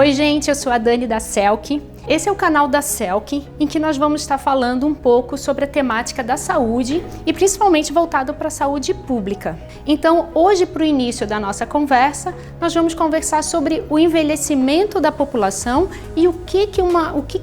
Oi gente, eu sou a Dani da Celc. Esse é o canal da Celc, em que nós vamos estar falando um pouco sobre a temática da saúde e principalmente voltado para a saúde pública. Então, hoje, para o início da nossa conversa, nós vamos conversar sobre o envelhecimento da população e o que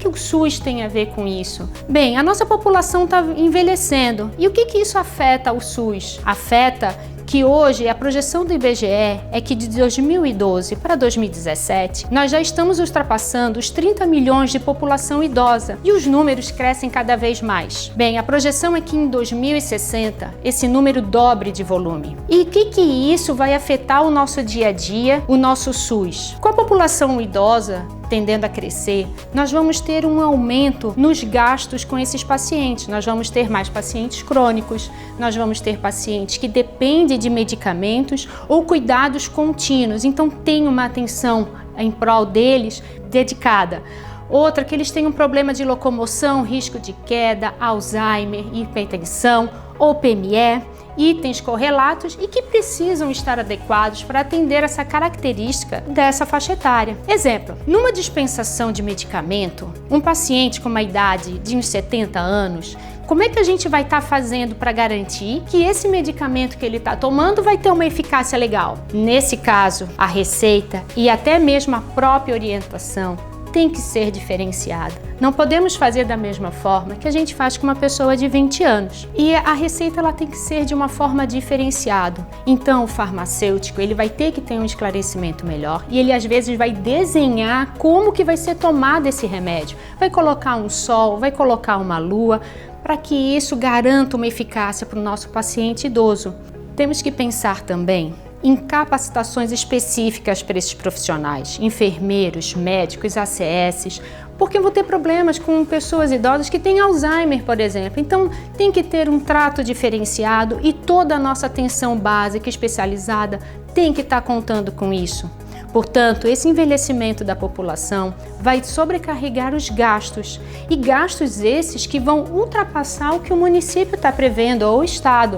o SUS tem a ver com isso. Bem, a nossa população está envelhecendo e o que isso afeta o SUS? Afeta que hoje a projeção do IBGE é que de 2012 para 2017 nós já estamos ultrapassando os 30 milhões de população idosa e os números crescem cada vez mais. Bem, a projeção é que em 2060 esse número dobre de volume. E o que isso vai afetar o nosso dia a dia, o nosso SUS? Com a população idosa tendendo a crescer, nós vamos ter um aumento nos gastos com esses pacientes. Nós vamos ter mais pacientes crônicos, nós vamos ter pacientes que dependem de medicamentos ou cuidados contínuos, então tem uma atenção em prol deles dedicada. Outra, que eles têm um problema de locomoção, risco de queda, Alzheimer, hipertensão ou PME, itens correlatos e que precisam estar adequados para atender essa característica dessa faixa etária. Exemplo, numa dispensação de medicamento, um paciente com uma idade de uns 70 anos, como é que a gente vai estar fazendo para garantir que esse medicamento que ele está tomando vai ter uma eficácia legal? Nesse caso, a receita e até mesmo a própria orientação tem que ser diferenciada. Não podemos fazer da mesma forma que a gente faz com uma pessoa de 20 anos. E a receita ela tem que ser de uma forma diferenciada. Então o farmacêutico ele vai ter que ter um esclarecimento melhor e ele às vezes vai desenhar como que vai ser tomado esse remédio. Vai colocar um sol, vai colocar uma lua, para que isso garanta uma eficácia para o nosso paciente idoso. Temos que pensar também em capacitações específicas para esses profissionais, enfermeiros, médicos, ACS, porque vão ter problemas com pessoas idosas que têm Alzheimer, por exemplo. Então, tem que ter um trato diferenciado e toda a nossa atenção básica especializada tem que estar contando com isso. Portanto, esse envelhecimento da população vai sobrecarregar os gastos, e gastos esses que vão ultrapassar o que o município está prevendo ou o Estado.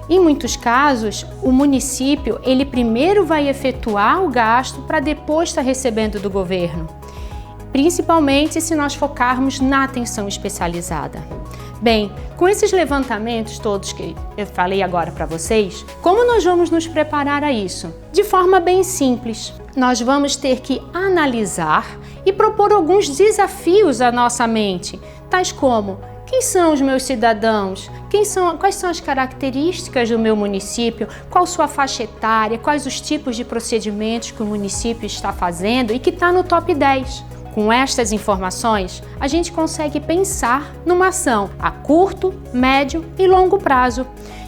Em muitos casos, o município ele primeiro vai efetuar o gasto para depois estar recebendo do governo, principalmente se nós focarmos na atenção especializada. Bem, com esses levantamentos todos que eu falei agora para vocês, como nós vamos nos preparar a isso? De forma bem simples, nós vamos ter que analisar e propor alguns desafios à nossa mente, tais como: quem são os meus cidadãos? Quais são as características do meu município? Qual sua faixa etária? Quais os tipos de procedimentos que o município está fazendo e que está no top 10? Com estas informações, a gente consegue pensar numa ação a curto, médio e longo prazo.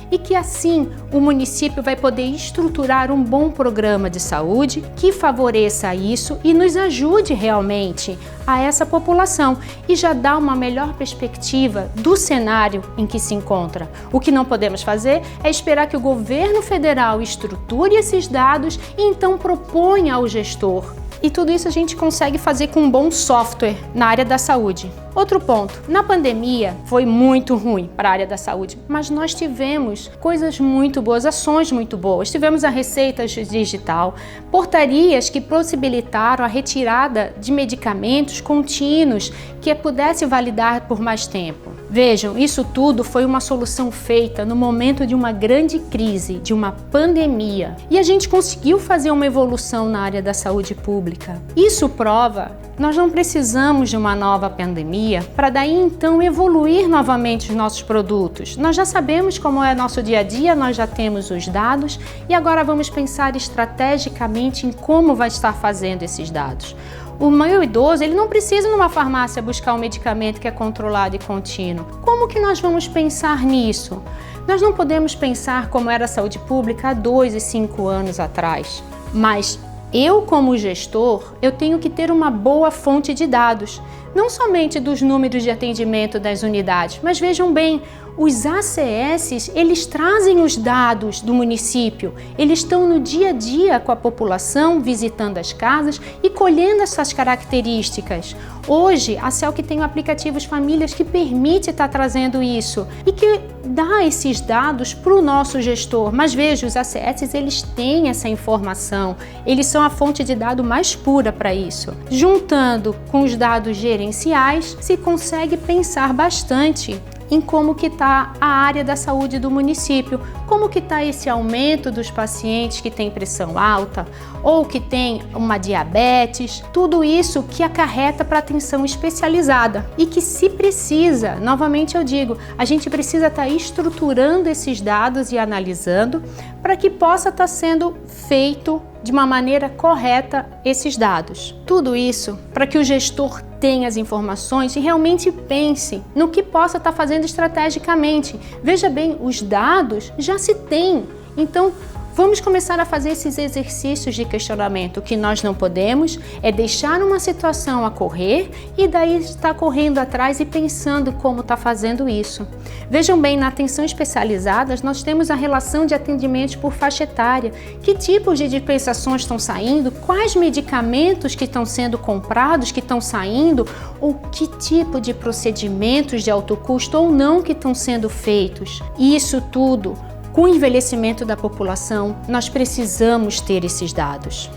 E que assim o município vai poder estruturar um bom programa de saúde que favoreça isso e nos ajude realmente a essa população e já dá uma melhor perspectiva do cenário em que se encontra. O que não podemos fazer é esperar que o governo federal estruture esses dados e então proponha ao gestor. E tudo isso a gente consegue fazer com um bom software na área da saúde. Outro ponto, na pandemia foi muito ruim para a área da saúde, mas nós tivemos coisas muito boas, ações muito boas. Tivemos a receita digital, portarias que possibilitaram a retirada de medicamentos contínuos que pudesse validar por mais tempo. Vejam, isso tudo foi uma solução feita no momento de uma grande crise, de uma pandemia. E a gente conseguiu fazer uma evolução na área da saúde pública. Isso prova que nós não precisamos de uma nova pandemia para daí então evoluir novamente os nossos produtos. Nós já sabemos como é nosso dia a dia, nós já temos os dados e agora vamos pensar estrategicamente em como vai estar fazendo esses dados. O meu idoso, ele não precisa numa farmácia buscar um medicamento que é controlado e contínuo. Como que nós vamos pensar nisso? Nós não podemos pensar como era a saúde pública há 2 e 5 anos atrás, mas eu, como gestor, eu tenho que ter uma boa fonte de dados, não somente dos números de atendimento das unidades, mas vejam bem, os ACS, eles trazem os dados do município, eles estão no dia a dia com a população, visitando as casas e colhendo essas características. Hoje, a Celc tem o aplicativo Famílias que permite estar trazendo isso e que dar esses dados para o nosso gestor. Mas veja, os ACS, eles têm essa informação, eles são a fonte de dado mais pura para isso. Juntando com os dados gerenciais, se consegue pensar bastante em como que está a área da saúde do município, como que está esse aumento dos pacientes que têm pressão alta ou que têm uma diabetes, tudo isso que acarreta para atenção especializada e que se precisa, novamente eu digo, a gente precisa estar estruturando esses dados e analisando para que possa estar sendo feito de uma maneira correta esses dados. Tudo isso para que o gestor tenha as informações e realmente pense no que possa estar fazendo estrategicamente. Veja bem, os dados já se têm, então vamos começar a fazer esses exercícios de questionamento. O que nós não podemos é deixar uma situação ocorrer e daí estar correndo atrás e pensando como está fazendo isso. Vejam bem, na atenção especializada, nós temos a relação de atendimentos por faixa etária. Que tipos de dispensações estão saindo? Quais medicamentos que estão sendo comprados, que estão saindo? Ou que tipo de procedimentos de alto custo ou não que estão sendo feitos? Isso tudo, com o envelhecimento da população, nós precisamos ter esses dados.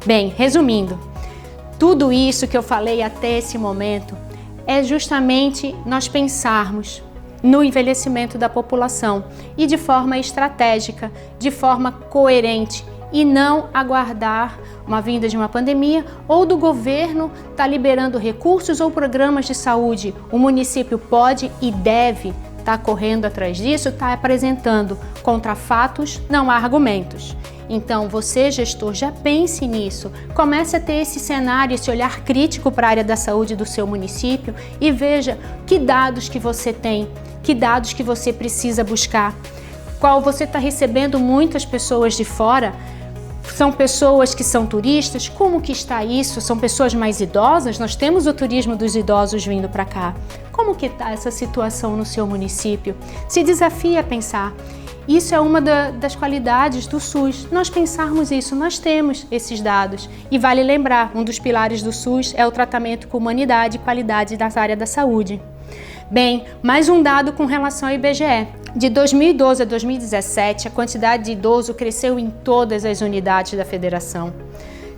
Bem, resumindo, tudo isso que eu falei até esse momento é justamente nós pensarmos no envelhecimento da população e de forma estratégica, de forma coerente e não aguardar uma vinda de uma pandemia ou do governo estar liberando recursos ou programas de saúde. O município pode e deve está correndo atrás disso, está apresentando contra fatos, não há argumentos. Então você, gestor, já pense nisso, comece a ter esse cenário, esse olhar crítico para a área da saúde do seu município e veja que dados que você tem, que dados que você precisa buscar. Qual você está recebendo muitas pessoas de fora, são pessoas que são turistas, como que está isso? São pessoas mais idosas? Nós temos o turismo dos idosos vindo para cá. Como que está essa situação no seu município? Se desafie a pensar. Isso é uma das qualidades do SUS. Nós pensarmos isso, nós temos esses dados. E vale lembrar, um dos pilares do SUS é o tratamento com humanidade e qualidade da área da saúde. Bem, mais um dado com relação ao IBGE. De 2012 a 2017, a quantidade de idosos cresceu em todas as unidades da federação,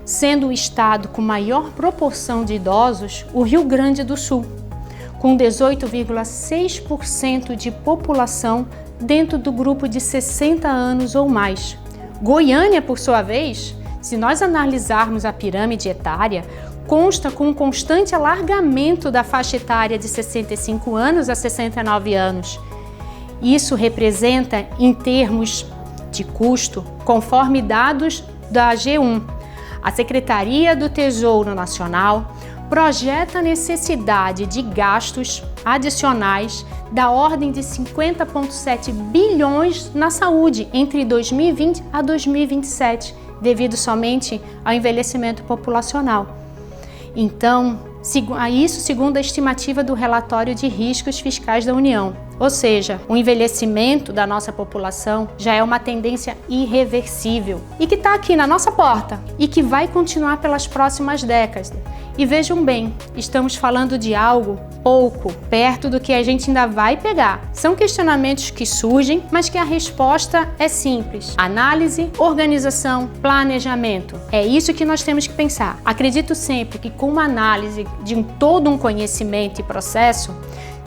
sendo o estado com maior proporção de idosos o Rio Grande do Sul, com 18,6% de população dentro do grupo de 60 anos ou mais. Goiânia, por sua vez, se nós analisarmos a pirâmide etária, consta com um constante alargamento da faixa etária de 65 anos a 69 anos. Isso representa, em termos de custo, conforme dados da G1, a Secretaria do Tesouro Nacional projeta a necessidade de gastos adicionais da ordem de 50,7 bilhões na saúde entre 2020 a 2027, devido somente ao envelhecimento populacional. Então, isso segundo a estimativa do relatório de riscos fiscais da União. Ou seja, o envelhecimento da nossa população já é uma tendência irreversível e que está aqui na nossa porta e que vai continuar pelas próximas décadas. E vejam bem, estamos falando de algo pouco perto do que a gente ainda vai pegar. São questionamentos que surgem, mas que a resposta é simples. Análise, organização, planejamento. É isso que nós temos que pensar. Acredito sempre que com uma análise de todo um conhecimento e processo,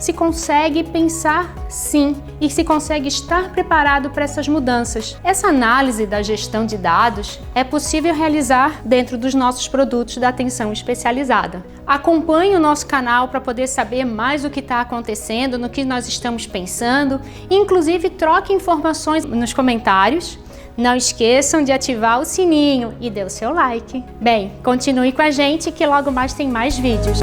se consegue pensar sim e se consegue estar preparado para essas mudanças. Essa análise da gestão de dados é possível realizar dentro dos nossos produtos da atenção especializada. Acompanhe o nosso canal para poder saber mais o que está acontecendo, no que nós estamos pensando, inclusive troque informações nos comentários. Não esqueçam de ativar o sininho e dê o seu like. Bem, continue com a gente que logo mais tem mais vídeos.